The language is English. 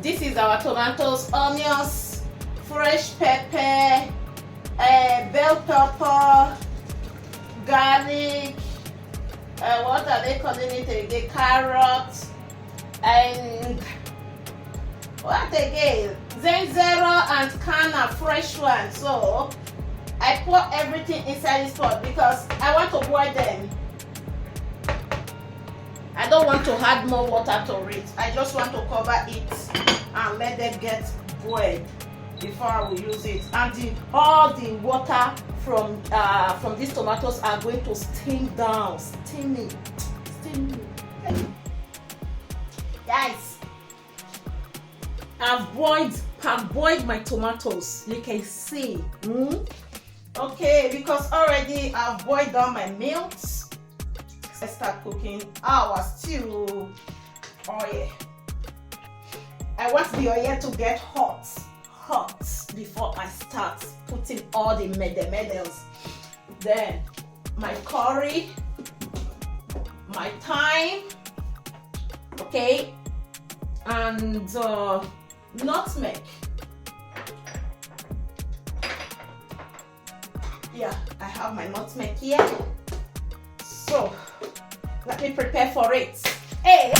This is our tomatoes, onions, fresh pepper, bell pepper, garlic, what are they calling it again? Carrots, and what again? Zenzero and canna, fresh one. So I pour everything inside this pot because I want to boil them. I don't want to add more water to it. I just want to cover it and let them get boiled before I will use it. And all the water from these tomatoes are going to steam down. Steaming. Guys, I've boiled my tomatoes. You can see. Okay, because already I've boiled down my milk. I start cooking our stew oil. I want the oil to get hot before I start putting all the medals. Then my curry, my thyme, okay, and nutmeg. Yeah, I have my nutmeg here. So let me prepare for it. Hey!